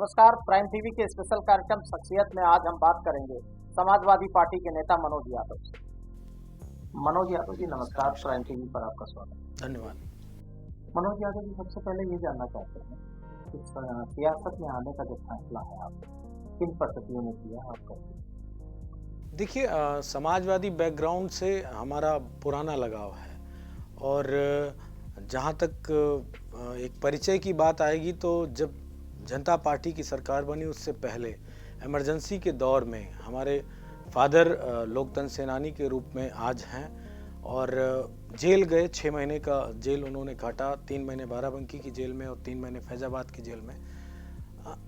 नमस्कार। Prime TV के special कार्यक्रम शख्सियत में आज हम बात करेंगे समाजवादी पार्टी के नेता मनोज यादव से। मनोज यादव जी नमस्कार, प्राइम टीवी पर आपका स्वागत। धन्यवाद। मनोज यादव जी, सबसे पहले ये जानना चाहते हैं कि सियासत में आने का जो फैसला है आप किन परिस्थितियों में किया है आपका? देखिए, समाजवादी बैकग्राउंड से हमारा पुराना लगाव है और जहाँ तक एक परिचय की बात आएगी तो जब जनता पार्टी की सरकार बनी उससे पहले इमरजेंसी के दौर में हमारे फादर लोकतंत्र सेनानी के रूप में आज हैं और जेल गए। 6 महीने का जेल उन्होंने काटा, 3 महीने बाराबंकी की जेल में और 3 महीने फैजाबाद की जेल में।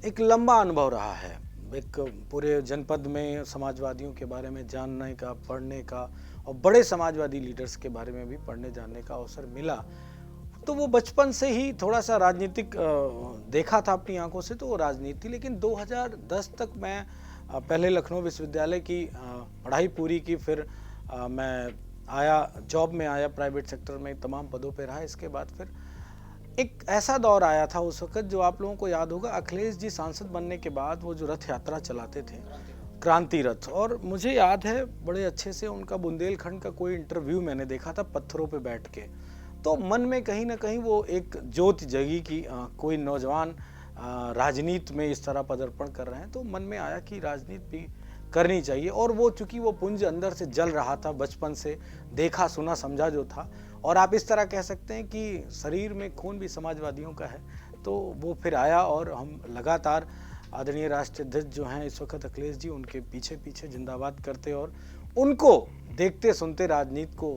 एक लंबा अनुभव रहा है, एक पूरे जनपद में समाजवादियों के बारे में जानने का, पढ़ने का और बड़े समाजवादी लीडर्स के बारे में भी पढ़ने जानने का अवसर मिला। तो वो बचपन से ही थोड़ा सा राजनीतिक देखा था अपनी आंखों से, तो वो राजनीति। लेकिन 2010 तक मैं पहले लखनऊ विश्वविद्यालय की पढ़ाई पूरी की, फिर मैं आया, जॉब में आया, प्राइवेट सेक्टर में तमाम पदों पे रहा। इसके बाद फिर एक ऐसा दौर आया था उस वक्त, जो आप लोगों को याद होगा, अखिलेश जी सांसद बनने के बाद वो जो रथ यात्रा चलाते थे, क्रांति रथ। और मुझे याद है बड़े अच्छे से उनका बुंदेलखंड का कोई इंटरव्यू मैंने देखा था पत्थरों पे बैठ के। तो मन में कहीं ना कहीं वो एक ज्योत जगी कि कोई नौजवान राजनीति में इस तरह पदार्पण कर रहे हैं। तो मन में आया कि राजनीति भी करनी चाहिए। और वो चूंकि वो पुंज अंदर से जल रहा था, बचपन से देखा सुना समझा जो था, और आप इस तरह कह सकते हैं कि शरीर में खून भी समाजवादियों का है, तो वो फिर आया। और हम लगातार आदरणीय राष्ट्रीय अध्यक्ष जो हैं इस वक्त अखिलेश जी, उनके पीछे पीछे जिंदाबाद करते और उनको देखते सुनते राजनीति को,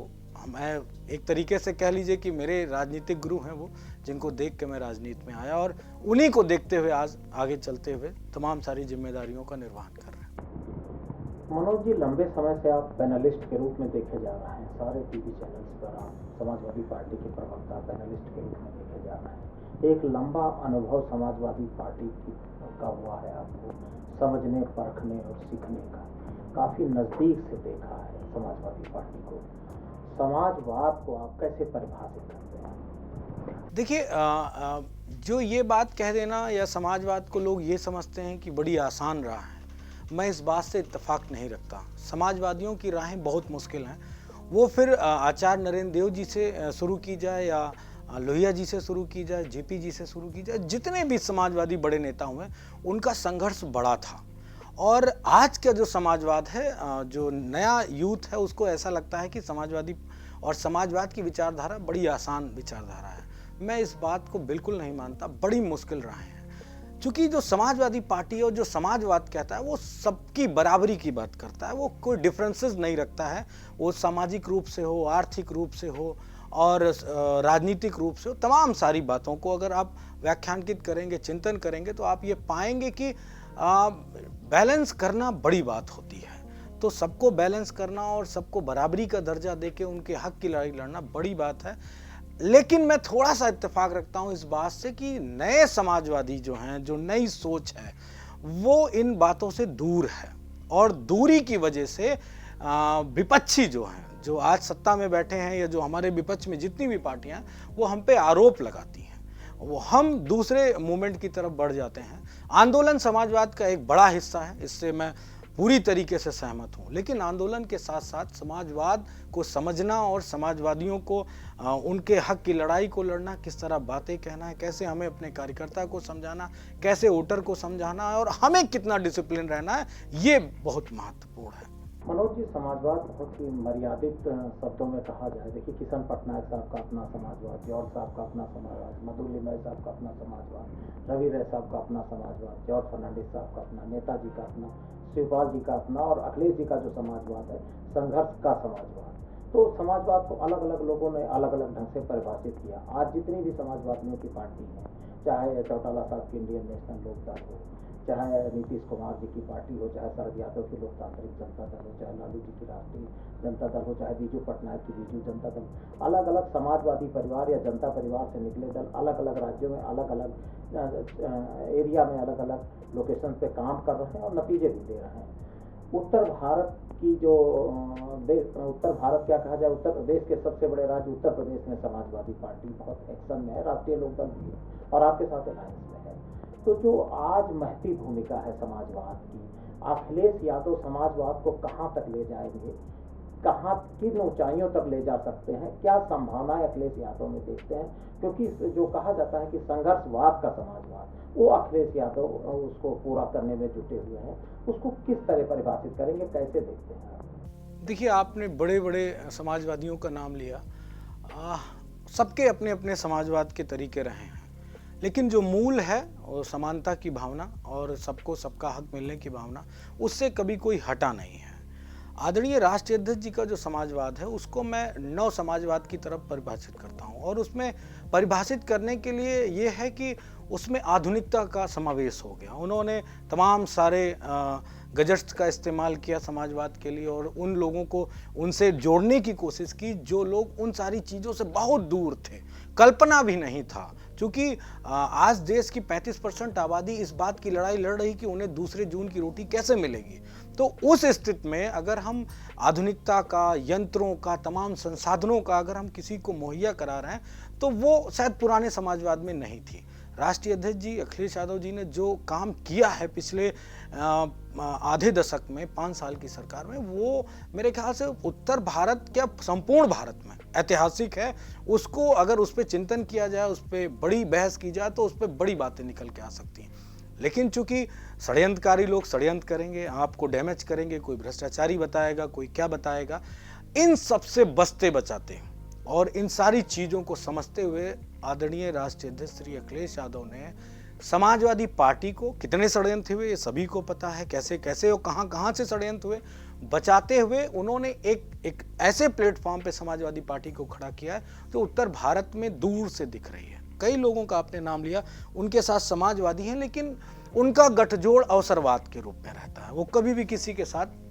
मैं एक तरीके से कह लीजिए कि मेरे राजनीतिक गुरु हैं वो, जिनको देख के मैं राजनीति में आया और उन्हीं को देखते हुए आज आगे चलते हुए तमाम सारी जिम्मेदारियों का निर्वहन कर रहे हैं। मनोज जी, लंबे समय से आप पैनलिस्ट के रूप में देखे जा रहे हैं, सारे टीवी चैनल्स पर आप समाजवादी पार्टी के प्रवक्ता पैनलिस्ट के रूप में देखे जा रहे हैं। एक लंबा अनुभव समाजवादी पार्टी का हुआ है, आपको समझने, परखने और सीखने का काफ़ी नज़दीक से देखा है समाजवादी पार्टी को। समाजवाद को आप कैसे परिभाषित करते हैं? देखिए, जो ये बात कह देना या समाजवाद को लोग ये समझते हैं कि बड़ी आसान राह है, मैं इस बात से इत्तेफाक नहीं रखता। समाजवादियों की राहें बहुत मुश्किल हैं। वो फिर आचार्य नरेंद्र देव जी से शुरू की जाए या लोहिया जी से शुरू की जाए, जेपी जी से शुरू की जाए, जितने भी समाजवादी बड़े नेता हुए उनका संघर्ष बड़ा था। और आज का जो समाजवाद है, जो नया यूथ है, उसको ऐसा लगता है कि समाजवादी और समाजवाद की विचारधारा बड़ी आसान विचारधारा है। मैं इस बात को बिल्कुल नहीं मानता, बड़ी मुश्किल राहें हैं। क्योंकि जो समाजवादी पार्टी और जो समाजवाद कहता है वो सबकी बराबरी की बात करता है, वो कोई डिफरेंसेस नहीं रखता है। वो सामाजिक रूप से हो, आर्थिक रूप से हो और राजनीतिक रूप से हो, तमाम सारी बातों को अगर आप व्याख्यानित करेंगे, चिंतन करेंगे, तो आप ये पाएंगे कि बैलेंस करना बड़ी बात होती है। तो सबको बैलेंस करना और सबको बराबरी का दर्जा देके उनके हक की लड़ाई लड़ना बड़ी बात है। लेकिन मैं थोड़ा सा इत्तेफाक रखता हूं इस बात से कि नए समाजवादी जो हैं, जो नई सोच है, वो इन बातों से दूर है। और दूरी की वजह से विपक्षी जो हैं, जो आज सत्ता में बैठे हैं या जो हमारे विपक्ष में जितनी भी पार्टियां हैं, वो हम पे आरोप लगाती हैं, वो हम दूसरे मूवमेंट की तरफ बढ़ जाते हैं। आंदोलन समाजवाद का एक बड़ा हिस्सा है, इससे मैं पूरी तरीके से सहमत हूँ। लेकिन आंदोलन के साथ साथ समाजवाद को समझना और समाजवादियों को उनके हक की लड़ाई को लड़ना, किस तरह बातें कहना है, कैसे हमें अपने कार्यकर्ता को समझाना, कैसे वोटर को समझाना है और हमें कितना डिसिप्लिन रहना है, ये बहुत महत्वपूर्ण है। मनोज जी, समाजवाद बहुत ही मर्यादित शब्दों में कहा जाए। देखिए, किशन पटनायक साहब का अपना समाजवाद, जॉर्ज साहब का अपना समाजवाद, मधु लिमय साहब का अपना समाजवाद, रवि राय साहब का अपना समाजवाद, जॉर्ज फर्नांडिस साहब का अपना, नेताजी का अपना, शिवपाल जी का अपना, और अखिलेश जी का जो समाजवाद है, संघर्ष का समाजवाद। तो समाजवाद को अलग अलग लोगों ने अलग अलग ढंग से परिभाषित किया। आज जितनी भी समाजवादियों की पार्टी है, चाहे चौटाला साहब की इंडियन नेशनल लोकदल हो, चाहे नीतीश कुमार जी की पार्टी हो, चाहे शरद यादव की लोकतांत्रिक जनता दल हो, चाहे लालू जी की राष्ट्रीय जनता दल हो, चाहे बीजू पटनायक की बीजू जनता दल, अलग अलग समाजवादी परिवार या जनता परिवार से निकले दल अलग अलग राज्यों में, अलग अलग एरिया में, अलग अलग लोकेशन पे काम कर रहे हैं और नतीजे भी दे रहे हैं। उत्तर भारत की जो उत्तर भारत क्या कहा जाए, उत्तर प्रदेश के सबसे बड़े राज्य उत्तर प्रदेश में समाजवादी पार्टी बहुत एक्शन में है, राष्ट्रीय लोकदल भी है और आपके साथ अलायंस में है। तो जो आज महती भूमिका है समाजवाद की, अखिलेश यादव समाजवाद को कहाँ तक ले जाएंगे, कहाँ किन ऊंचाइयों तक ले जा सकते हैं, क्या संभावनाएं अखिलेश यादव में देखते हैं? क्योंकि जो कहा जाता है कि संघर्षवाद का समाजवाद, वो अखिलेश यादव उसको पूरा करने में जुटे हुए हैं, उसको किस तरह परिभाषित करेंगे, कैसे देखते हैं? देखिए, आपने बड़े बड़े समाजवादियों का नाम लिया। सबके अपने अपने समाजवाद के तरीके रहे हैं, लेकिन जो मूल है वो समानता की भावना और सबको सबका हक मिलने की भावना, उससे कभी कोई हटा नहीं है। आदरणीय राष्ट्रीय अध्यक्ष जी का जो समाजवाद है उसको मैं नव समाजवाद की तरफ परिभाषित करता हूँ, और उसमें परिभाषित करने के लिए ये है कि उसमें आधुनिकता का समावेश हो गया। उन्होंने तमाम सारे गजट्स का इस्तेमाल किया समाजवाद के लिए, और उन लोगों को उनसे जोड़ने की कोशिश की जो लोग उन सारी चीज़ों से बहुत दूर थे, कल्पना भी नहीं था। क्योंकि आज देश की 35% आबादी इस बात की लड़ाई लड़ रही कि उन्हें दूसरे जून की रोटी कैसे मिलेगी। तो उस स्थिति में अगर हम आधुनिकता का, यंत्रों का, तमाम संसाधनों का अगर हम किसी को मुहैया करा रहे हैं, तो वो शायद पुराने समाजवाद में नहीं थी। राष्ट्रीय अध्यक्ष जी अखिलेश यादव जी ने जो काम किया है पिछले आधे दशक में, 5 साल की सरकार में, वो मेरे ख्याल से उत्तर भारत, क्या संपूर्ण भारत में ऐतिहासिक है। उसको अगर उस पर चिंतन किया जाए, उस पर बड़ी बहस की जाए, तो उस पर बड़ी बातें निकल के आ सकती हैं। लेकिन चूंकि षड्यंत्रकारी लोग षड्यंत्र करेंगे, आपको डैमेज करेंगे, कोई भ्रष्टाचारी बताएगा, कोई क्या बताएगा, इन सबसे बचते बचाते और इन सारी चीज़ों को समझते हुए आदरणीय राष्ट्रीय अध्यक्ष श्री अखिलेश यादव ने समाजवादी पार्टी को, कितने षड्यंत्र हुए ये सभी को पता है, कैसे कैसे और कहाँ कहाँ से षड्यंत्र हुए, बचाते हुए उन्होंने एक ऐसे प्लेटफॉर्म पे समाजवादी पार्टी को खड़ा किया है जो उत्तर भारत में दूर से दिख रही है। कई लोगों का आपने नाम लिया, उनके साथ समाजवादी हैं, लेकिन उनका गठजोड़ अवसरवाद के रूप में रहता है। वो कभी भी किसी के साथ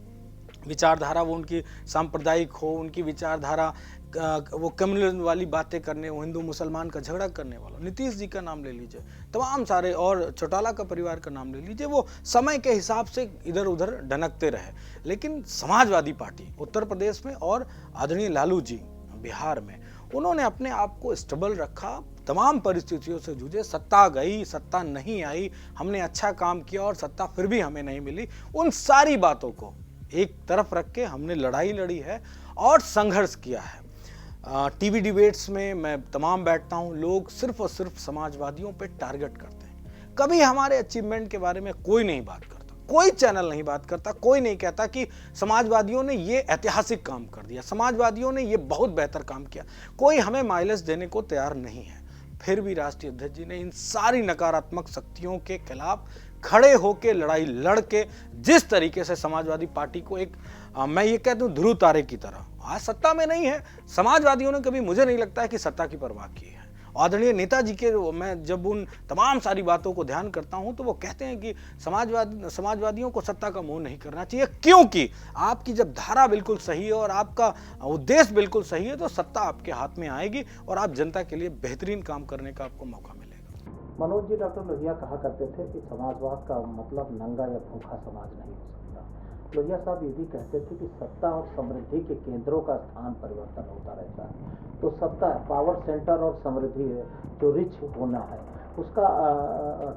विचारधारा, वो उनकी सांप्रदायिक हो, उनकी विचारधारा वो कम्युनल वाली बातें करने, वो हिंदू मुसलमान का झगड़ा करने वाला, नीतीश जी का नाम ले लीजिए, तमाम सारे, और चौटाला का परिवार का नाम ले लीजिए, वो समय के हिसाब से इधर उधर ढनकते रहे। लेकिन समाजवादी पार्टी उत्तर प्रदेश में और आदरणीय लालू जी बिहार में, उन्होंने अपने आप को स्टेबल रखा, तमाम परिस्थितियों से जूझे। सत्ता गई, सत्ता नहीं आई, हमने अच्छा काम किया और सत्ता फिर भी हमें नहीं मिली, उन सारी बातों को एक तरफ रख के हमने लड़ाई लड़ी है और संघर्ष किया है। टीवी डिबेट्स में मैं तमाम बैठता हूँ, लोग सिर्फ और सिर्फ समाजवादियों पे टारगेट करते हैं। कभी हमारे अचीवमेंट के बारे में कोई नहीं बात करता, कोई चैनल नहीं बात करता, कोई नहीं कहता कि समाजवादियों ने ये ऐतिहासिक काम कर दिया, समाजवादियों ने ये बहुत बेहतर काम किया। कोई हमें माइलेज देने को तैयार नहीं है। फिर भी राष्ट्रीय अध्यक्ष जी ने इन सारी नकारात्मक शक्तियों के खिलाफ खड़े होकर लड़ाई लड़ के जिस तरीके से समाजवादी पार्टी को एक मैं ये कहता हूँ ध्रुव तारे की तरह, आज सत्ता में नहीं है, समाजवादियों ने कभी, मुझे नहीं लगता है कि सत्ता की परवाह की है। आदरणीय नेताजी के, मैं जब उन तमाम सारी बातों को ध्यान करता हूं तो वो कहते हैं कि समाजवादियों को सत्ता का मोह नहीं करना चाहिए, क्योंकि आपकी जब धारा बिल्कुल सही है और आपका उद्देश्य बिल्कुल सही है तो सत्ता आपके हाथ में आएगी और आप जनता के लिए बेहतरीन काम करने का आपको मौका मिलेगा। मनोज जी, डॉक्टर लोहिया कहा करते थे कि समाजवाद का मतलब नंगा या भूखा समाज नहीं हो सकता। लोहिया साहब ये भी कहते थे कि सत्ता और समृद्धि के केंद्रों का स्थान परिवर्तन होता रहता है। तो सत्ता, पावर सेंटर और समृद्धि जो रिच होना है उसका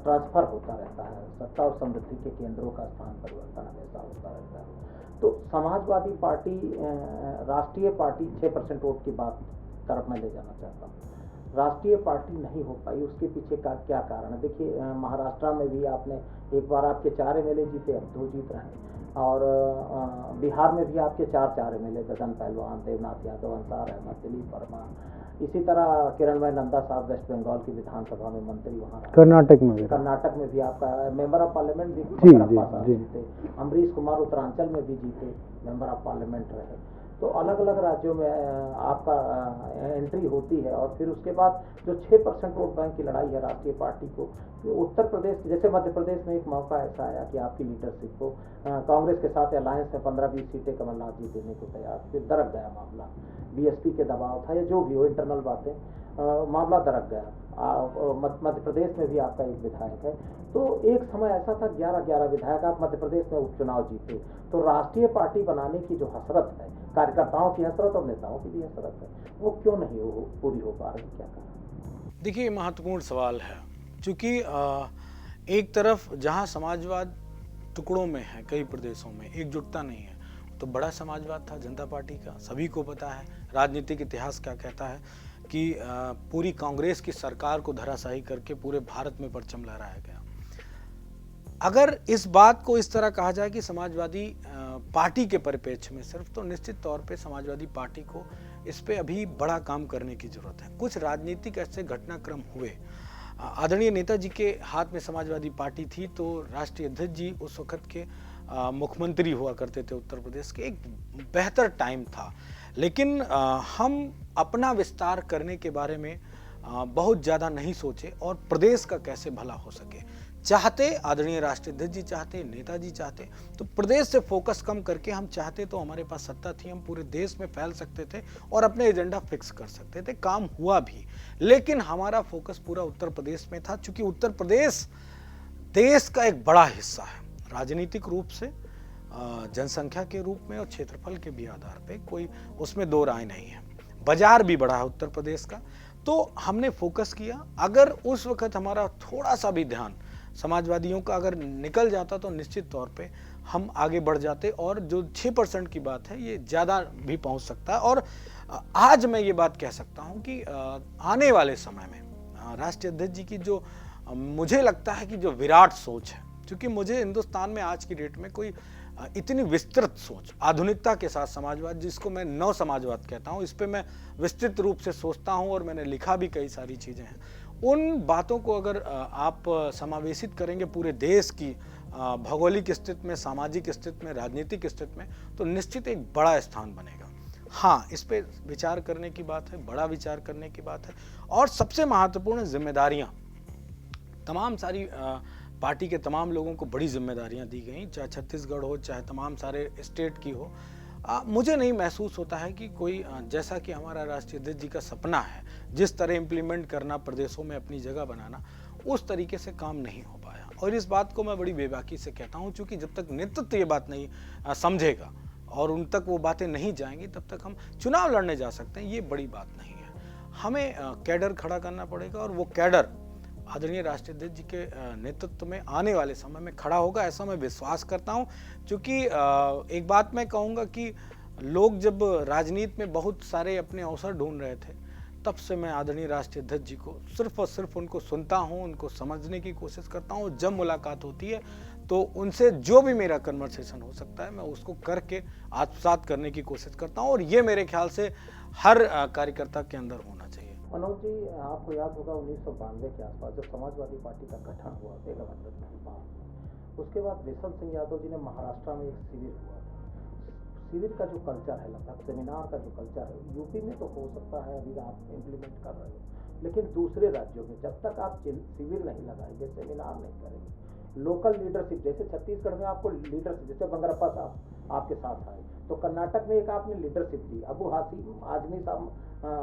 ट्रांसफर होता रहता है। सत्ता और समृद्धि के केंद्रों का स्थान परिवर्तन हमेशा होता रहता है। तो समाजवादी पार्टी, राष्ट्रीय पार्टी 6% वोट की बात तरफ मैं ले जाना चाहता हूँ। राष्ट्रीय पार्टी नहीं हो पाई, उसके पीछे का क्या कारण है? देखिए, महाराष्ट्र में भी आपने एक बार आपके 4 एमएलए जीते, अब 2 जीत रहे हैं, और बिहार में भी आपके 4 एमएलए, गगन पहलवान, देवनाथ यादव, अंसार अहमद, दिलीप वर्मा, इसी तरह किरणमय नंदा साहब वेस्ट बंगाल की विधानसभा में मंत्री वहाँ रहे। कर्नाटक में भी आपका मेंबर ऑफ पार्लियामेंट भी जीते। अमरीश कुमार उत्तरांचल में भी जीते, मेंबर ऑफ पार्लियामेंट रहे। तो अलग अलग राज्यों में आपका एंट्री होती है, और फिर उसके बाद जो 6% वोट बैंक की लड़ाई है राष्ट्रीय पार्टी को, उत्तर प्रदेश, जैसे मध्य प्रदेश में एक मौका ऐसा आया कि आपकी लीडरशिप को कांग्रेस के साथ अलायंस में 15-20 सीटें कमलनाथ जी देने को तैयार, फिर दरक गया मामला, बीएसपी के दबाव था या जो भी हो, इंटरनल बातें, मामला दरक गया। मध्य प्रदेश में भी आपका एक विधायक है, तो एक समय ऐसा था 11-11 विधायक आप मध्य प्रदेश में उपचुनाव जीते। तो राष्ट्रीय पार्टी बनाने की जो हसरत है, कार्यकर्ताओं की हसरत और नेताओं की भी हसरत है, वो क्यों नहीं पूरी हो पा रही, क्या कारण? देखिए, महत्वपूर्ण सवाल है, क्योंकि एक तरफ जहां समाजवाद टुकड़ों में है, कई प्रदेशों में एकजुटता नहीं है, तो बड़ा समाजवाद था जनता पार्टी का। सभी को पता है राजनीतिक इतिहास क्या कहता है कि पूरी कांग्रेस की सरकार को धराशायी करके पूरे भारत में परचम लहराया गया। अगर इस बात को इस तरह कहा जाए कि समाजवादी पार्टी के परिप्रेक्ष्य में सिर्फ, तो निश्चित तौर पे समाजवादी पार्टी को इस पे अभी बड़ा काम करने की जरूरत है। कुछ राजनीतिक ऐसे घटनाक्रम हुए, आदरणीय नेताजी के हाथ में समाजवादी पार्टी थी, तो राष्ट्रीय अध्यक्ष जी उस वक्त के मुख्यमंत्री हुआ करते थे उत्तर प्रदेश के, एक बेहतर टाइम था। लेकिन हम अपना विस्तार करने के बारे में बहुत ज़्यादा नहीं सोचे और प्रदेश का कैसे भला हो सके। चाहते आदरणीय राष्ट्रीय अध्यक्ष जी चाहते, नेताजी चाहते, तो प्रदेश से फोकस कम करके हम चाहते तो हमारे पास सत्ता थी, हम पूरे देश में फैल सकते थे और अपने एजेंडा फिक्स कर सकते थे। काम हुआ भी, लेकिन हमारा फोकस पूरा उत्तर प्रदेश में था, क्योंकि उत्तर प्रदेश देश का एक बड़ा हिस्सा है राजनीतिक रूप से, जनसंख्या के रूप में और क्षेत्रफल के भी आधार पे, कोई उसमें दो राय नहीं है। बाजार भी बड़ा है उत्तर प्रदेश का, तो हमने फोकस किया। अगर उस वक्त हमारा थोड़ा सा भी ध्यान समाजवादियों का अगर निकल जाता तो निश्चित तौर पे हम आगे बढ़ जाते, और जो 6% की बात है ये ज़्यादा भी पहुंच सकता है। और आज मैं ये बात कह सकता हूं कि आने वाले समय में राष्ट्रीय अध्यक्ष जी की जो मुझे लगता है कि जो विराट सोच है, क्योंकि मुझे हिंदुस्तान में आज की डेट में कोई इतनी विस्तृत सोच, आधुनिकता के साथ समाजवाद, जिसको मैं नव समाजवाद कहता हूँ, इस पे मैं विस्तृत रूप से सोचता हूँ और मैंने लिखा भी कई सारी चीज़ें हैं। उन बातों को अगर आप समावेशित करेंगे पूरे देश की भौगोलिक स्थिति में, सामाजिक स्थिति में, राजनीतिक स्थिति में, तो निश्चित एक बड़ा स्थान बनेगा। हाँ, इस पे विचार करने की बात है, बड़ा विचार करने की बात है। और सबसे महत्वपूर्ण जिम्मेदारियाँ, तमाम सारी पार्टी के तमाम लोगों को बड़ी जिम्मेदारियां दी गई, चाहे छत्तीसगढ़ हो, चाहे तमाम सारे स्टेट की हो। मुझे नहीं महसूस होता है कि कोई जैसा कि हमारा राष्ट्रीय अध्यक्ष जी का सपना है, जिस तरह इम्प्लीमेंट करना, प्रदेशों में अपनी जगह बनाना, उस तरीके से काम नहीं हो पाया। और इस बात को मैं बड़ी बेबाकी से कहता हूँ, क्योंकि जब तक नेतृत्व ये बात नहीं समझेगा और उन तक वो बातें नहीं जाएंगी, तब तक हम चुनाव लड़ने जा सकते हैं, ये बड़ी बात नहीं है। हमें कैडर खड़ा करना पड़ेगा, और वो कैडर आदरणीय राष्ट्रीय अध्यक्ष जी के नेतृत्व में आने वाले समय में खड़ा होगा, ऐसा मैं विश्वास करता हूं। क्योंकि एक बात मैं कहूंगा कि लोग जब राजनीति में बहुत सारे अपने अवसर ढूंढ रहे थे, तब से मैं आदरणीय राष्ट्रीय अध्यक्ष जी को सिर्फ और सिर्फ उनको सुनता हूं, उनको समझने की कोशिश करता हूं। जब मुलाकात होती है तो उनसे जो भी मेरा कन्वर्सेशन हो सकता है, मैं उसको करके आत्मसात करने की कोशिश करता हूँ, और ये मेरे ख्याल से हर कार्यकर्ता के अंदर होना चाहिए। मनोज जी, आपको याद होगा 1992 के आसपास जब समाजवादी पार्टी का गठन हुआ थे गठबंधन के बाद, उसके बाद विशल सिंह यादव जी ने महाराष्ट्र में एक शिविर हुआ था। शिविर का जो कल्चर है, लगभग सेमिनार का जो कल्चर है, यूपी में तो हो सकता है अभी आप इम्प्लीमेंट कर रहे हो, लेकिन दूसरे राज्यों में जब तक आप शिविर नहीं लगाएंगे, सेमिनार नहीं करेंगे, लोकल लीडरशिप, जैसे छत्तीसगढ़ में आपको लीडरशिप, जैसे बंगरप्पा साहब आपके साथ आए, तो कर्नाटक में एक आपने लीडरशिप दी, अबू हासिम आजमी साहब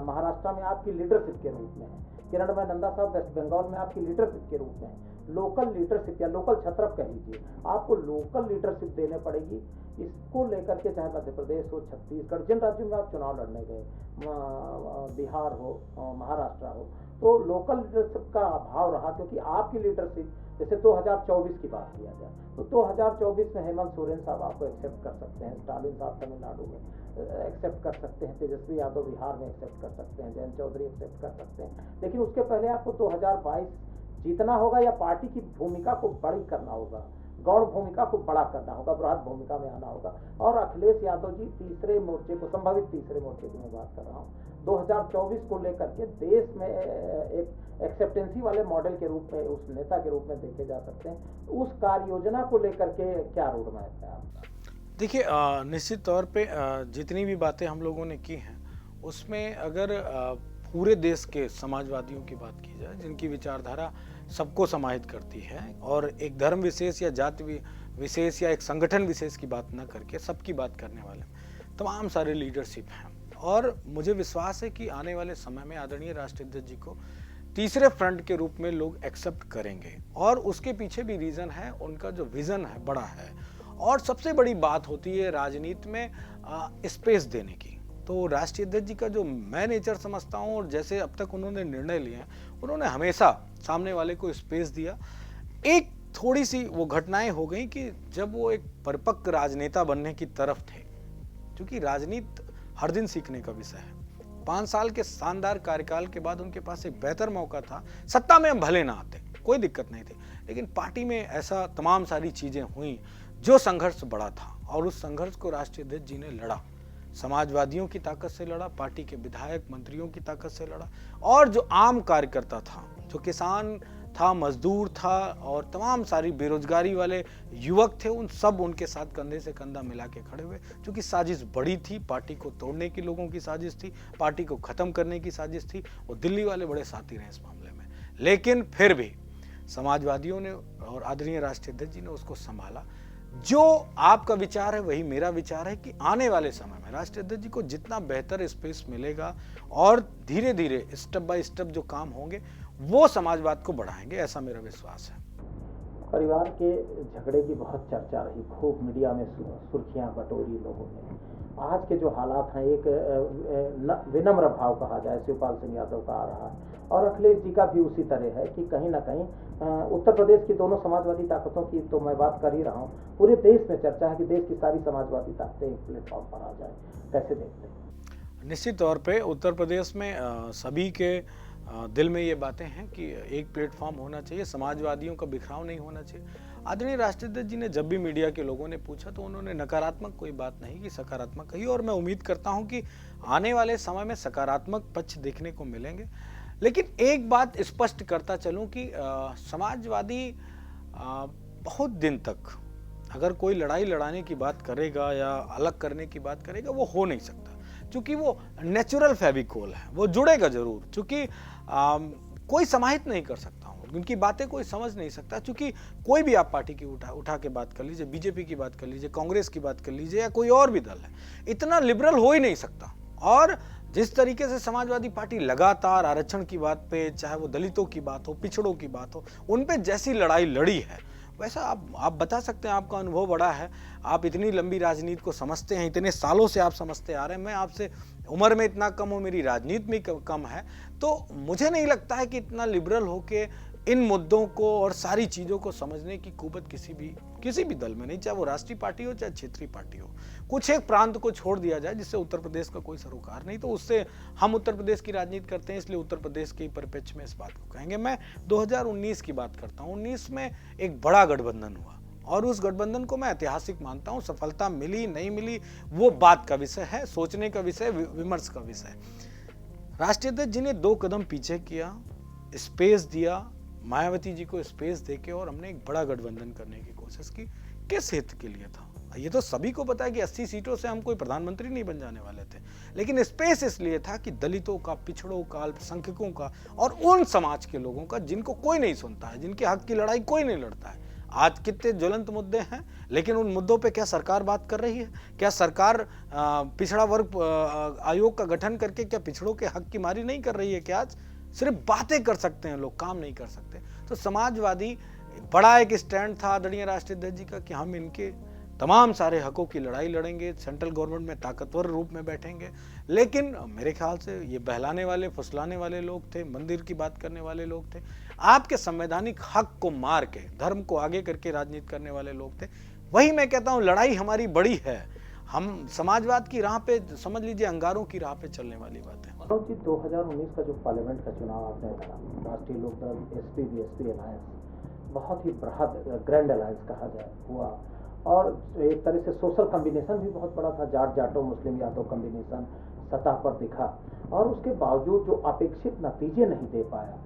महाराष्ट्र में आपकी लीडरशिप के रूप में है, किरणमय नंदा साहब वेस्ट बंगाल में आपकी लीडरशिप के रूप में है। लोकल लीडरशिप या लोकल छत्रप कह लीजिए, आपको लोकल लीडरशिप देने पड़ेगी। इसको लेकर के चाहे मध्य प्रदेश हो, छत्तीसगढ़, जिन राज्यों में आप चुनाव लड़ने गए, बिहार हो, महाराष्ट्र हो, तो लोकल लीडरशिप का अभाव रहा, क्योंकि आपकी लीडरशिप, जैसे 2024 की बात किया जाए तो 2024 में हेमंत सोरेन साहब आपको एक्सेप्ट कर सकते हैं, स्टालिन साहब तमिलनाडु में एक्सेप्ट कर सकते हैं, तेजस्वी यादव बिहार में एक्सेप्ट कर सकते हैं, जयंत चौधरी एक्सेप्ट कर सकते हैं, लेकिन उसके पहले आपको 2022 जीतना होगा, या पार्टी की भूमिका को बड़ी करना होगा, गौण भूमिका को बड़ा करना होगा, बृहद भूमिका में आना होगा। और अखिलेश यादव जी तीसरे मोर्चे को, संभावित तीसरे मोर्चे की मैं बात कर रहा हूँ, 2024 को लेकर के देश में एक एक्सेप्टेंसी वाले मॉडल के रूप में, उस नेता के रूप में देखे जा सकते हैं। उस कार्य योजना को लेकर के क्या रोड मैप है आपका? देखिए, निश्चित तौर पे जितनी भी बातें हम लोगों ने की हैं, उसमें अगर पूरे देश के समाजवादियों की बात की जाए, जिनकी विचारधारा सबको समाहित करती है, और एक धर्म विशेष या जाति विशेष या एक संगठन विशेष की बात न करके सबकी बात करने वाले तमाम सारे लीडरशिप हैं, और मुझे विश्वास है कि आने वाले समय में आदरणीय राष्ट्रीय अध्यक्ष जी को तीसरे फ्रंट के रूप में लोग एक्सेप्ट करेंगे। और उसके पीछे भी रीज़न है, उनका जो विज़न है बड़ा है, और सबसे बड़ी बात होती है राजनीति में स्पेस देने की। तो राष्ट्रीय अध्यक्ष जी का जो मैं नेचर समझता हूँ, और जैसे अब तक उन्होंने निर्णय लिए हैं, उन्होंने हमेशा सामने वाले को स्पेस दिया। एक थोड़ी सी वो घटनाएं हो गई कि जब वो एक परिपक्व राजनेता बनने की तरफ थे, क्योंकि राजनीति हर दिन सीखने का विषय है। 5 साल के शानदार कार्यकाल के बाद उनके पास एक बेहतर मौका था। सत्ता में हम भले ना आते, कोई दिक्कत नहीं थी, लेकिन पार्टी में ऐसा तमाम सारी चीजें हुई जो संघर्ष बड़ा था, और उस संघर्ष को राष्ट्रीय अध्यक्ष जी ने लड़ा। समाजवादियों की ताकत से लड़ा, पार्टी के विधायक मंत्रियों की ताकत से लड़ा, और जो आम कार्यकर्ता था, जो किसान था, मजदूर था, और तमाम सारी बेरोजगारी वाले युवक थे, उन सब उनके साथ कंधे से कंधा मिला के खड़े हुए। क्योंकि साजिश बड़ी थी, पार्टी को तोड़ने की लोगों की साजिश थी, पार्टी को खत्म करने की साजिश थी। और दिल्ली वाले बड़े साथी रहे इस मामले में, लेकिन फिर भी समाजवादियों ने और आदरणीय राष्ट्रीय अध्यक्ष जी ने उसको संभाला। जो आपका विचार है वही मेरा विचार है कि आने वाले समय में राष्ट्रीय अध्यक्ष जी को जितना बेहतर स्पेस मिलेगा और धीरे धीरे स्टेप बाय स्टेप जो काम होंगे वो समाजवाद को बढ़ाएंगे, ऐसा मेरा विश्वास है। परिवार के झगड़े की बहुत चर्चा रही, खूब मीडिया में सुर्खियां बटोरी लोगों ने। आज के जो हालात हैं, एक विनम्र भाव कहा जाए शिवपाल सिंह यादव का आ रहा है, और अखिलेश जी का भी उसी तरह है कि कहीं ना कहीं उत्तर प्रदेश की दोनों समाजवादी ताकतों की तो मैं बात कर ही रहा हूँ, पूरे देश में चर्चा है कि देश की सारी समाजवादी ताकतें एक प्लेटफॉर्म पर आ जाए। कैसे देखते हैं? निश्चित तौर पे उत्तर प्रदेश में सभी के दिल में ये बातें हैं कि एक प्लेटफॉर्म होना चाहिए, समाजवादियों का बिखराव नहीं होना चाहिए। आदरणीय राष्ट्रीय अध्यक्ष जी ने जब भी मीडिया के लोगों ने पूछा तो उन्होंने नकारात्मक कोई बात नहीं की, सकारात्मक कही, और मैं उम्मीद करता हूं कि आने वाले समय में सकारात्मक पक्ष देखने को मिलेंगे। लेकिन एक बात स्पष्ट करता चलूं कि समाजवादी बहुत दिन तक अगर कोई लड़ाई लड़ाने की बात करेगा या अलग करने की बात करेगा, वो हो नहीं सकता, क्योंकि वो नेचुरल फेविकोल है, वो जुड़ेगा जरूर। क्योंकि कोई समाहित नहीं कर सकता हूँ, उनकी बातें कोई समझ नहीं सकता। क्योंकि कोई भी आप पार्टी की उठा के बात कर लीजिए, बीजेपी की बात कर लीजिए, कांग्रेस की बात कर लीजिए, या कोई और भी दल है, इतना लिबरल हो ही नहीं सकता। और जिस तरीके से समाजवादी पार्टी लगातार आरक्षण की बात पे, चाहे वो दलितों की बात हो, पिछड़ों की बात हो, उन पे जैसी लड़ाई लड़ी है, वैसा आप बता सकते हैं, आपका अनुभव बड़ा है, आप इतनी लंबी राजनीति को समझते हैं, इतने सालों से आप समझते आ रहे हैं। मैं आपसे उम्र में इतना कम हूँ, मेरी राजनीति में कम है, तो मुझे नहीं लगता है कि इतना लिबरल होके इन मुद्दों को और सारी चीज़ों को समझने की कुवत किसी भी दल में नहीं, चाहे वो राष्ट्रीय पार्टी हो चाहे क्षेत्रीय पार्टी हो। कुछ एक प्रांत को छोड़ दिया जाए जिससे उत्तर प्रदेश का कोई सरोकार नहीं, तो उससे हम उत्तर प्रदेश की राजनीति करते हैं, इसलिए उत्तर प्रदेश के परिप्रेक्ष्य में इस बात को कहेंगे। मैं 2019 की बात करता हूँ। 19 में एक बड़ा गठबंधन हुआ, और उस गठबंधन को मैं ऐतिहासिक मानता हूँ। सफलता मिली नहीं मिली वो बात का विषय है, सोचने का विषय, विमर्श का विषय। राष्ट्रीय अध्यक्ष जी ने 2 कदम पीछे किया, स्पेस दिया, मायावती जी को स्पेस देके, और हमने एक बड़ा गठबंधन करने की कोशिश की। किस हित के लिए था? ये तो सभी को पता है कि 80 सीटों से हम कोई प्रधानमंत्री नहीं बन जाने वाले थे, लेकिन स्पेस इसलिए था कि दलितों का, पिछड़ों का, अल्पसंख्यकों का और उन समाज के लोगों का जिनको कोई नहीं सुनता है, जिनके हक की लड़ाई कोई नहीं लड़ता है। आज कितने ज्वलंत मुद्दे हैं, लेकिन उन मुद्दों पे क्या सरकार बात कर रही है? क्या सरकार पिछड़ा वर्ग आयोग का गठन करके क्या पिछड़ों के हक की मारी नहीं कर रही है? क्या आज सिर्फ बातें कर सकते हैं लोग, काम नहीं कर सकते? तो समाजवादी बड़ा एक स्टैंड था आदरणीय राष्ट्रीय अध्यक्ष जी का कि हम इनके तमाम सारे हकों की लड़ाई लड़ेंगे, सेंट्रल गवर्नमेंट में ताकतवर रूप में बैठेंगे। लेकिन मेरे ख्याल से ये बहलाने वाले, फुसलाने वाले लोग थे, मंदिर की बात करने वाले लोग थे, आपके संवैधानिक हक को मार के, धर्म को आगे करके राजनीति करने वाले लोग थे। वही मैं कहता हूँ, लड़ाई हमारी बड़ी है, हम समाजवाद की राह पे, समझ लीजिए अंगारों की राह पे चलने वाली बात है। मनोज जी, 2019 का जो पार्लियामेंट का चुनाव आपने लड़ा, राष्ट्रीय लोकदल, एसपी बीएसपी अलायंस, बहुत ही बृहद ग्रैंड अलायंस कहा जाए हुआ, और एक तरह से सोशल कम्बिनेशन भी बहुत बड़ा था, जाटो मुस्लिम यादव कम्बिनेशन सतह पर दिखा, और उसके बावजूद जो अपेक्षित नतीजे नहीं दे पाया,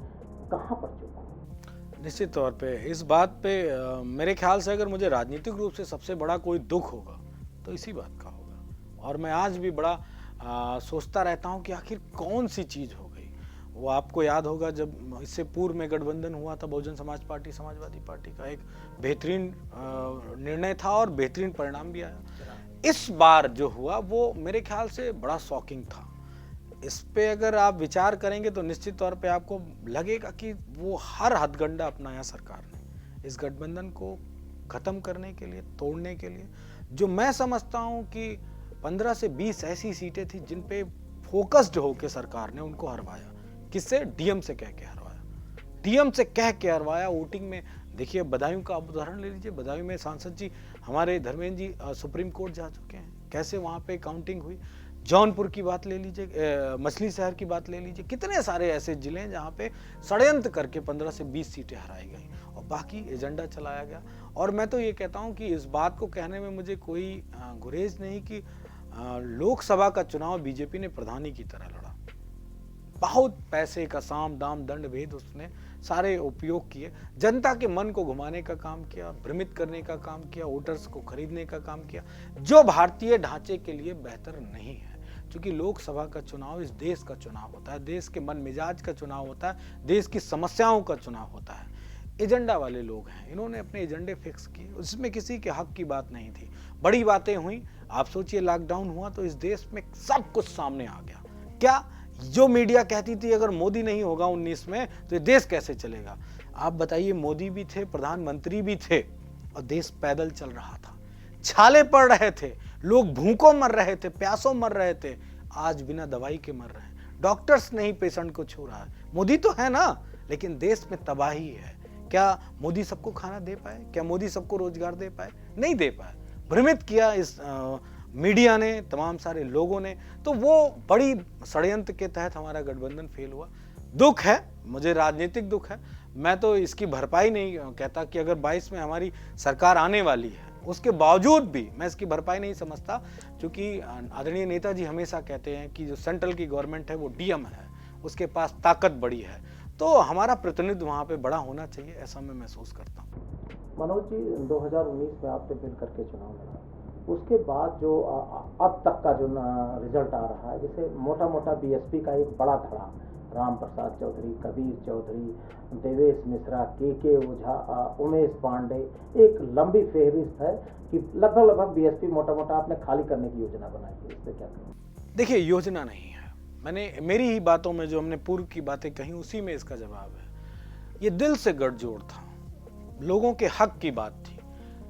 कहाँ पर चुका? निश्चित तौर पे इस बात पे मेरे ख्याल से अगर मुझे राजनीतिक रूप से सबसे बड़ा कोई दुख होगा तो इसी बात का होगा। और मैं आज भी बड़ा सोचता रहता हूँ कि आखिर कौन सी चीज़ हो गई। वो आपको याद होगा जब इससे पूर्व में गठबंधन हुआ था बहुजन समाज पार्टी, समाजवादी पार्टी का, एक बेहतरीन निर्णय था और बेहतरीन परिणाम भी आया। इस बार जो हुआ वो मेरे ख्याल से बड़ा शॉकिंग था। इस पे अगर आप विचार करेंगे तो निश्चित तौर पे आपको लगेगा कि वो हर हथकंडा अपनाया सरकार ने इस गठबंधन को खत्म करने के लिए, तोड़ने के लिए। जो मैं समझता हूं कि 15 से 20 ऐसी सीटें थी जिन पे फोकस्ड होकर सरकार ने उनको हरवाया। किससे? डीएम से कह के हरवाया, डीएम से कह के हरवाया। वोटिंग में देखिए बदायूं का आप उदाहरण ले लीजिए। बदायूं में सांसद जी हमारे धर्मेंद्र जी सुप्रीम कोर्ट जा चुके हैं, कैसे वहाँ पे काउंटिंग हुई। जौनपुर की बात ले लीजिए, मछली शहर की बात ले लीजिए, कितने सारे ऐसे जिले हैं जहाँ पे षड्यंत्र करके 15 से 20 सीटें हराई गई और बाकी एजेंडा चलाया गया। और मैं तो ये कहता हूँ कि इस बात को कहने में मुझे कोई गुरेज नहीं कि लोकसभा का चुनाव बीजेपी ने प्रधानी की तरह लड़ा। बहुत पैसे का साम दाम दंड भेद उसने सारे उपयोग किए, जनता के मन को घुमाने का काम किया, भ्रमित करने का काम किया, वोटर्स को खरीदने का काम किया, जो भारतीय ढांचे के लिए बेहतर नहीं है। क्योंकि लोकसभा का चुनाव इस देश का चुनाव होता है, देश के मन मिजाज का चुनाव होता है, देश की समस्याओं का चुनाव होता है। एजेंडा वाले लोग हैं, इन्होंने अपने एजेंडे फिक्स किए, उसमें किसी के हक की बात नहीं थी। बड़ी बातें हुई, आप सोचिए लॉकडाउन हुआ तो इस देश में सब कुछ सामने आ गया। क्या जो मीडिया कहती थी अगर मोदी नहीं होगा 19 में तो ये देश कैसे चलेगा। आप बताइए, मोदी भी थे, प्रधानमंत्री भी थे और देश पैदल चल रहा था, छाले पड़ रहे थे, लोग भूखों मर रहे थे, प्यासों मर रहे थे, आज बिना दवाई के मर रहे हैं। डॉक्टर्स नहीं पेशेंट को छू रहा है। मोदी तो है ना, लेकिन देश में तबाही है। क्या मोदी सबको खाना दे पाए? क्या मोदी सबको रोजगार दे पाए? नहीं दे पाए। भ्रमित किया इस मीडिया ने, तमाम सारे लोगों ने। तो वो बड़ी षड्यंत्र के तहत हमारा गठबंधन फेल हुआ। दुख है, मुझे राजनीतिक दुख है। मैं तो इसकी भरपाई नहीं कहता कि अगर 22 में हमारी सरकार आने वाली है, उसके बावजूद भी मैं इसकी भरपाई नहीं समझता, क्योंकि आदरणीय नेताजी हमेशा कहते हैं कि जो सेंट्रल की गवर्नमेंट है वो डीएम है, उसके पास ताकत बड़ी है, तो हमारा प्रतिनिधित्व वहाँ पे बड़ा होना चाहिए, ऐसा मैं महसूस करता हूँ। मनोज जी, 2019 में आपने मिल करके चुनाव लड़ा, उसके बाद जो अब तक का जो रिजल्ट आ रहा है, जैसे मोटा मोटा बीएसपी का एक बड़ा धड़ा, राम प्रसाद चौधरी, कबीर चौधरी, देवेश मिश्रा, के ओझा, उमेश पांडे, एक लंबी फेहरिस्त है कि लगभग बीएसपी मोटा मोटा आपने खाली करने की योजना बनाई है। इस पर क्या कहें? देखिए, योजना नहीं है, मैंने मेरी ही बातों में जो हमने पूर्व की बातें कही उसी में इसका जवाब है। ये दिल से गठजोड़ था, लोगों के हक की बात थी,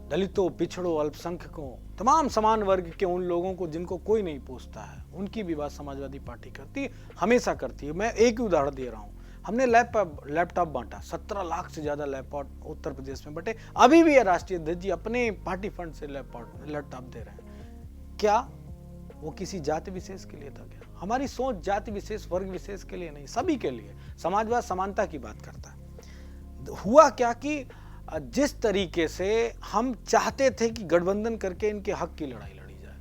दलितों, पिछड़ों, अल्पसंख्यकों, तमाम समान वर्ग के उन लोगों को जिनको कोई नहीं पूछता है, उनकी भी बात समाजवादी पार्टी करती है, हमेशा करती है। मैं एक ही उदाहरण दे रहा हूँ, हमने लैपटॉप बांटा, 17 लाख से ज्यादा लैपटॉप उत्तर प्रदेश में बटे। अभी भी राष्ट्रीय अध्यक्ष जी अपने पार्टी फंड से लैपटॉप दे रहे हैं। क्या वो किसी जाति विशेष के लिए था? क्या हमारी सोच जाति विशेष, वर्ग विशेष के लिए नहीं, सभी के लिए। समाजवाद समानता की बात करता है। हुआ क्या कि जिस तरीके से हम चाहते थे कि गठबंधन करके इनके हक की लड़ाई लड़ी जाए,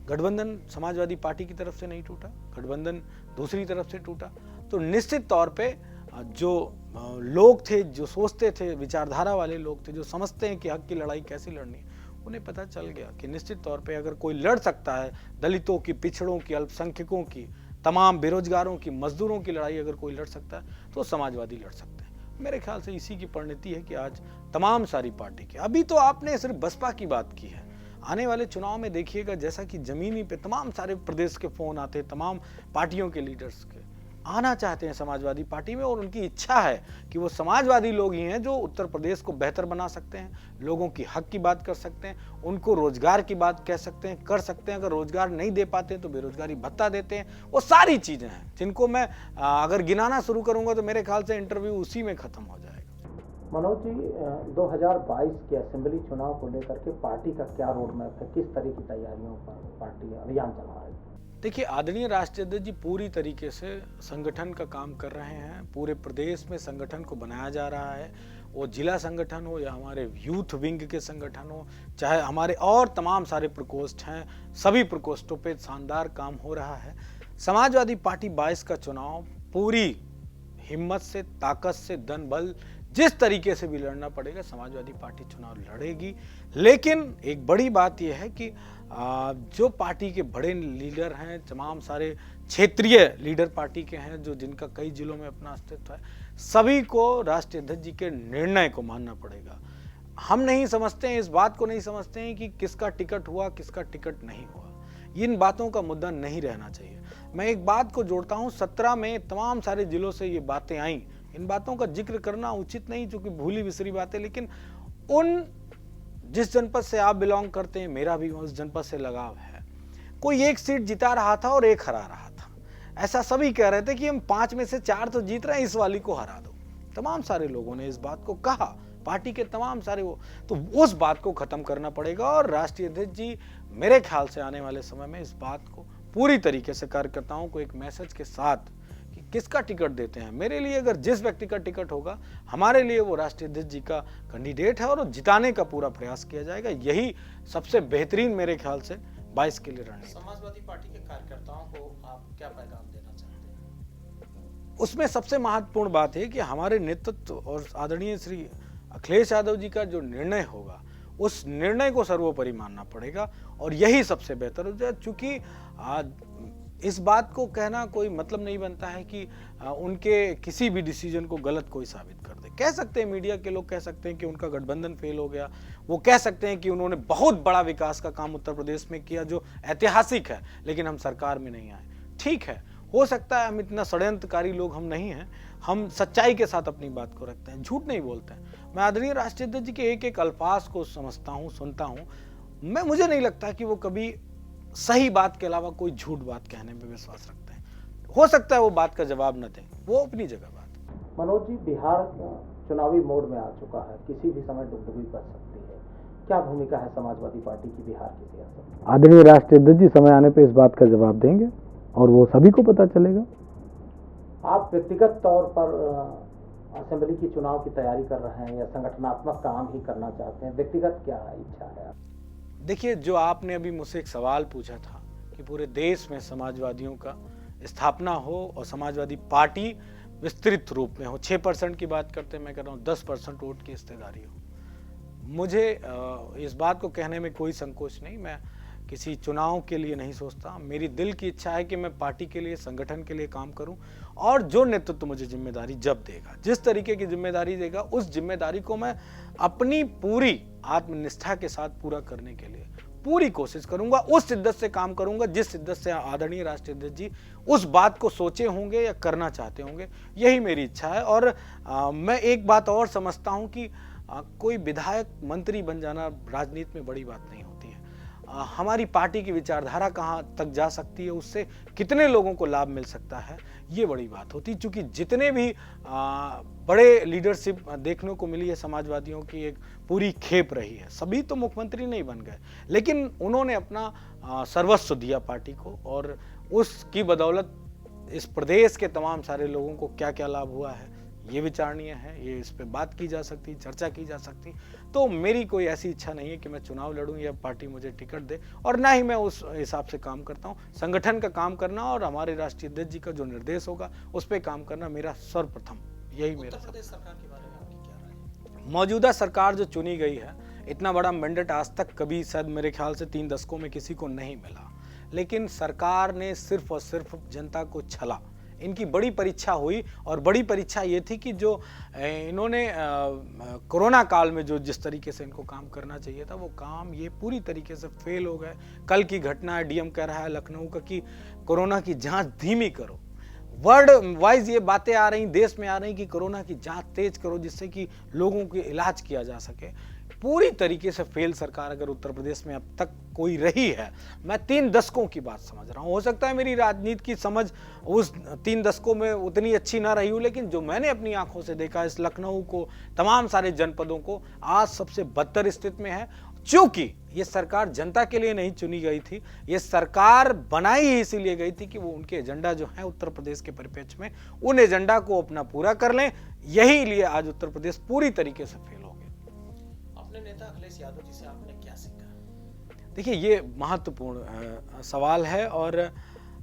गठबंधन समाजवादी पार्टी की तरफ से नहीं टूटा, गठबंधन दूसरी तरफ से टूटा। तो निश्चित तौर पे जो लोग थे, जो सोचते थे, विचारधारा वाले लोग थे, जो समझते हैं कि हक की लड़ाई कैसी लड़नी, उन्हें पता चल गया कि निश्चित तौर पे अगर कोई लड़ सकता है दलितों की, पिछड़ों की, अल्पसंख्यकों की, तमाम बेरोजगारों की, मजदूरों की लड़ाई अगर कोई लड़ सकता है तो समाजवादी लड़ सकते हैं। मेरे ख्याल से इसी की परिणति है कि आज तमाम सारी पार्टी के, अभी तो आपने सिर्फ बसपा की बात की है, आने वाले चुनाव में देखिएगा जैसा कि जमीनी पे तमाम सारे प्रदेश के फोन आते हैं, तमाम पार्टियों के लीडर्स के आना चाहते हैं समाजवादी पार्टी में, और उनकी इच्छा है कि वो समाजवादी लोग ही हैं जो उत्तर प्रदेश को बेहतर बना सकते हैं, लोगों की हक की बात कर सकते हैं, उनको रोजगार की बात कह सकते हैं, कर सकते हैं। अगर रोजगार नहीं दे पाते हैं तो बेरोजगारी भत्ता देते हैं। वो सारी चीजें हैं जिनको मैं अगर गिनाना शुरू करूंगा तो मेरे ख्याल से इंटरव्यू उसी में खत्म हो जाएगा। मनोज जी, 2022 के असेंबली चुनाव को लेकर के पार्टी का क्या रोड मैप है, किस तरह की तैयारियों पर पार्टी अभियान चला रही है? देखिए, आदरणीय राष्ट्रीय अध्यक्ष जी पूरी तरीके से संगठन का काम कर रहे हैं। पूरे प्रदेश में संगठन को बनाया जा रहा है, वो जिला संगठन हो या हमारे यूथ विंग के संगठन हो, चाहे हमारे और तमाम सारे प्रकोष्ठ हैं, सभी प्रकोष्ठों पे शानदार काम हो रहा है। समाजवादी पार्टी 22 का चुनाव पूरी हिम्मत से, ताकत से, धन बल जिस तरीके से भी लड़ना पड़ेगा, समाजवादी पार्टी चुनाव लड़ेगी। लेकिन एक बड़ी बात यह है कि जो पार्टी के बड़े लीडर हैं, तमाम सारे क्षेत्रीय लीडर पार्टी के हैं, जो जिनका कई जिलों में अपना अस्तित्व है, सभी को राष्ट्रीय अध्यक्ष जी के निर्णय को मानना पड़ेगा। हम नहीं समझते हैं, इस बात को नहीं समझते हैं कि किसका टिकट हुआ, किसका टिकट नहीं हुआ। इन बातों का मुद्दा नहीं रहना चाहिए। मैं एक बात को जोड़ता हूँ, 17 में तमाम सारे जिलों से ये बातें आई, इन बातों का जिक्र करना उचित नहीं क्योंकि भूली बिसरी बातें, लेकिन उन जिस जनपद से आप बिलोंग करते हैं, मेरा भी उस जनपद से लगाव है, कोई एक सीट जिता रहा था और एक हरा रहा था। ऐसा सभी कह रहे थे कि हम 5 में से 4 तो जीत रहे हैं, इस वाली को हरा दो। तमाम सारे लोगों ने इस बात को कहा पार्टी के तमाम सारे वो, तो उस बात को खत्म करना पड़ेगा। और राष्ट्रीय अध्यक्ष जी मेरे ख्याल से आने वाले समय में इस बात को पूरी तरीके से कार्यकर्ताओं को एक मैसेज के साथ कि किसका टिकट देते हैं, मेरे लिए अगर जिस व्यक्ति का टिकट होगा हमारे लिए वो राष्ट्रीय अध्यक्ष जी का कैंडिडेट है और जिताने का पूरा प्रयास किया जाएगा। यही सबसे बेहतरीन मेरे ख्याल से 22 के लिए रणनीति। समाजवादी पार्टी के कार्यकर्ताओं को आप क्या पैगाम देना चाहते हैं? उसमें सबसे महत्वपूर्ण बात है कि हमारे नेतृत्व और आदरणीय श्री अखिलेश यादव जी का जो निर्णय होगा उस निर्णय को सर्वोपरि मानना पड़ेगा और यही सबसे बेहतर हो जाए। चूंकि इस बात को कहना कोई मतलब नहीं बनता है कि उनके किसी भी डिसीजन को गलत कोई साबित कर दे। कह सकते हैं, मीडिया के लोग कह सकते हैं कि उनका गठबंधन फेल हो गया, वो कह सकते हैं कि उन्होंने बहुत बड़ा विकास का काम उत्तर प्रदेश में किया जो ऐतिहासिक है, लेकिन हम सरकार में नहीं आए। ठीक है, हो सकता है हम इतना षड्यंत्रकारी लोग हम नहीं हैं, हम सच्चाई के साथ अपनी बात को रखते हैं, झूठ नहीं बोलते हैं। मैं आदरणीय राष्ट्रीय अध्यक्ष जी के एक एक अल्फाज को समझता हूँ, सुनता हूँ। मुझे नहीं लगता कि वो कभी सही बात के अलावा कोई झूठ बात कहने में विश्वास रखते हैं। हो सकता है वो बात का जवाब न दें, वो अपनी जगह बात। मनोज जी, बिहार चुनावी मोड में आ चुका है, किसी भी समय डुगडुगी पड़ सकती है, क्या भूमिका है समाजवादी पार्टी की बिहार की सियासत? आदरणीय राष्ट्रीय अध्यक्ष जी समय आने पे इस बात का जवाब देंगे और वो सभी को पता चलेगा। आप व्यक्तिगत तौर पर असेंबली की चुनाव की तैयारी कर रहे हैं या संगठनात्मक काम ही करना चाहते हैं? व्यक्तिगत क्या इच्छा है? देखिए, जो आपने अभी मुझसे एक सवाल पूछा था कि पूरे देश में समाजवादियों का स्थापना हो और समाजवादी पार्टी विस्तृत रूप में हो, 6% की बात करते हैं, मैं कह रहा हूँ 10% वोट की हिस्सेदारी हो। मुझे इस बात को कहने में कोई संकोच नहीं। मैं किसी चुनाव के लिए नहीं सोचता। मेरी दिल की इच्छा है कि मैं पार्टी के लिए, संगठन के लिए काम करूं और जो नेतृत्व मुझे जिम्मेदारी जब देगा, जिस तरीके की जिम्मेदारी देगा, उस जिम्मेदारी को मैं अपनी पूरी आत्मनिष्ठा के साथ पूरा करने के लिए पूरी कोशिश करूंगा। उस शिद्दत से काम करूंगा जिस शिद्दत से आदरणीय राष्ट्रीय अध्यक्ष जी उस बात को सोचे होंगे या करना चाहते होंगे। यही मेरी इच्छा है। और मैं एक बात और समझता हूं कि कोई विधायक, मंत्री बन जाना राजनीति में बड़ी बात नहीं होती है। हमारी पार्टी की विचारधारा कहाँ तक जा सकती है, उससे कितने लोगों को लाभ मिल सकता है, ये बड़ी बात होती है। क्योंकि जितने भी बड़े लीडरशिप देखने को मिली है समाजवादियों की, एक पूरी खेप रही है। सभी तो मुख्यमंत्री नहीं बन गए, लेकिन उन्होंने अपना सर्वस्व दिया पार्टी को और उसकी बदौलत इस प्रदेश के तमाम सारे लोगों को क्या क्या लाभ हुआ है ये विचारणीय है। ये इस पे बात की जा सकती, चर्चा की जा सकती। तो मेरी कोई ऐसी इच्छा नहीं है कि मैं चुनाव लड़ूं या पार्टी मुझे टिकट दे, और ना ही मैं उस हिसाब से काम करता हूं। संगठन का काम करना और हमारे राष्ट्रीय अध्यक्ष जी का जो निर्देश होगा उस पर काम करना मेरा सर्वप्रथम, यही मेरा। उत्तर प्रदेश सरकार के बारे में आपकी क्या राय है? मौजूदा सरकार जो चुनी गई है, इतना बड़ा मैंडेट आज तक कभी शायद मेरे ख्याल से 3 दशकों में किसी को नहीं मिला, लेकिन सरकार ने सिर्फ और सिर्फ जनता को छला। इनकी बड़ी परीक्षा हुई और बड़ी परीक्षा ये थी कि जो इन्होंने कोरोना काल में जो जिस तरीके से इनको काम करना चाहिए था वो काम ये पूरी तरीके से फेल हो गए। कल की घटना है, डीएम कह रहा है लखनऊ का कि कोरोना की जांच धीमी करो। वर्ल्ड वाइज ये बातें आ रही, देश में आ रही कि कोरोना की जांच तेज करो जिससे कि लोगों के इलाज किया जा सके। पूरी तरीके से फेल सरकार अगर उत्तर प्रदेश में अब तक कोई रही है, मैं 3 दशकों की बात समझ रहा हूँ। हो सकता है मेरी राजनीति की समझ उस 3 दशकों में उतनी अच्छी ना रही हो, लेकिन जो मैंने अपनी आंखों से देखा, इस लखनऊ को, तमाम सारे जनपदों को आज सबसे बदतर स्थिति में है। क्योंकि ये सरकार जनता के लिए नहीं चुनी गई थी, ये सरकार बनाई ही इसीलिए गई थी कि वो उनके एजेंडा जो है उत्तर प्रदेश के परिप्रेक्ष्य में, उन एजेंडा को अपना पूरा कर लें। यही लिए आज उत्तर प्रदेश पूरी तरीके से फेल हो गया। अपने नेता अखिलेश यादव जी से आपने क्या सीखा? देखिए, ये महत्वपूर्ण सवाल है और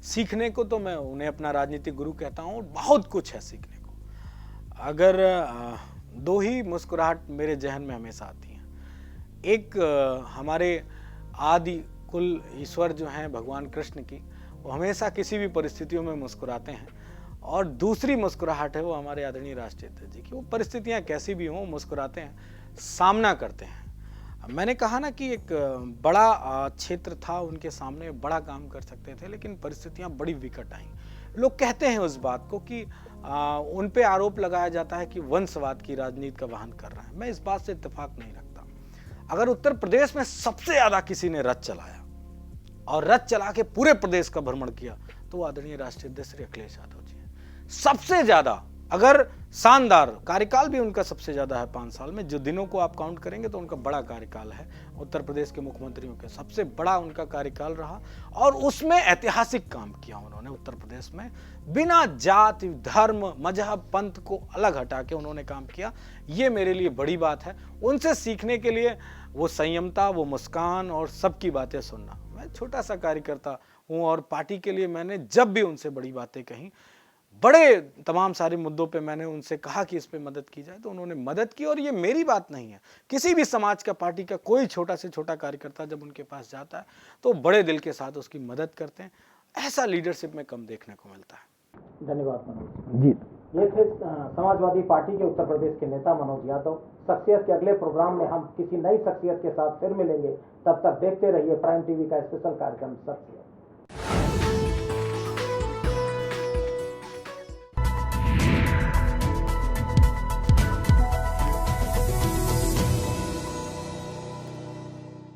सीखने को तो मैं उन्हें अपना राजनीतिक गुरु कहता हूँ। बहुत कुछ है सीखने को। अगर 2 ही मुस्कुराहट मेरे जहन में हमेशा आती हैं। एक हमारे आदि कुल ईश्वर जो हैं भगवान कृष्ण की, वो हमेशा किसी भी परिस्थितियों में मुस्कुराते हैं। और दूसरी मुस्कुराहट है वो हमारे आदरणीय राष्ट्रीय अध्यक्ष जी की। वो परिस्थितियाँ कैसी भी हों, मुस्कुराते हैं, सामना करते हैं। मैंने कहा ना कि एक बड़ा क्षेत्र था उनके सामने, बड़ा काम कर सकते थे, लेकिन परिस्थितियां बड़ी विकट आईं। लोग कहते हैं उस बात को कि उन पे आरोप लगाया जाता है कि वंशवाद की राजनीति का वाहन कर रहा है। मैं इस बात से इत्तेफाक नहीं रखता। अगर उत्तर प्रदेश में सबसे ज्यादा किसी ने रथ चलाया और रथ चला के पूरे प्रदेश का भ्रमण किया तो वो आदरणीय राष्ट्रीय अध्यक्ष श्री अखिलेश यादव जी हैं। सबसे ज्यादा अगर शानदार कार्यकाल भी उनका सबसे ज़्यादा है 5 साल में, जो दिनों को आप काउंट करेंगे तो उनका बड़ा कार्यकाल है उत्तर प्रदेश के मुख्यमंत्रियों के, सबसे बड़ा उनका कार्यकाल रहा और उसमें ऐतिहासिक काम किया उन्होंने उत्तर प्रदेश में। बिना जाति धर्म मजहब पंथ को अलग हटा के उन्होंने काम किया, ये मेरे लिए बड़ी बात है। उनसे सीखने के लिए वो संयमता, वो मुस्कान और सबकी बातें सुनना। मैं छोटा सा कार्यकर्ता हूँ और पार्टी के लिए मैंने जब भी उनसे बड़ी बातें कहीं, बड़े तमाम सारे मुद्दों पे मैंने उनसे कहा कि इस पे मदद की जाए, तो उन्होंने मदद की। और ये मेरी बात नहीं है, किसी भी समाज का, पार्टी का कोई छोटा से छोटा कार्यकर्ता जब उनके पास जाता है तो बड़े दिल के साथ उसकी मदद करते हैं। ऐसा लीडरशिप में कम देखने को मिलता है। धन्यवाद मनोज जी। ये थे समाजवादी पार्टी के उत्तर प्रदेश के नेता मनोज यादव। शख्सियत के अगले प्रोग्राम में हम किसी नई शख्सियत के साथ फिर मिलेंगे। तब तक देखते रहिए प्राइम टीवी का स्पेशल कार्यक्रम शख्सियत।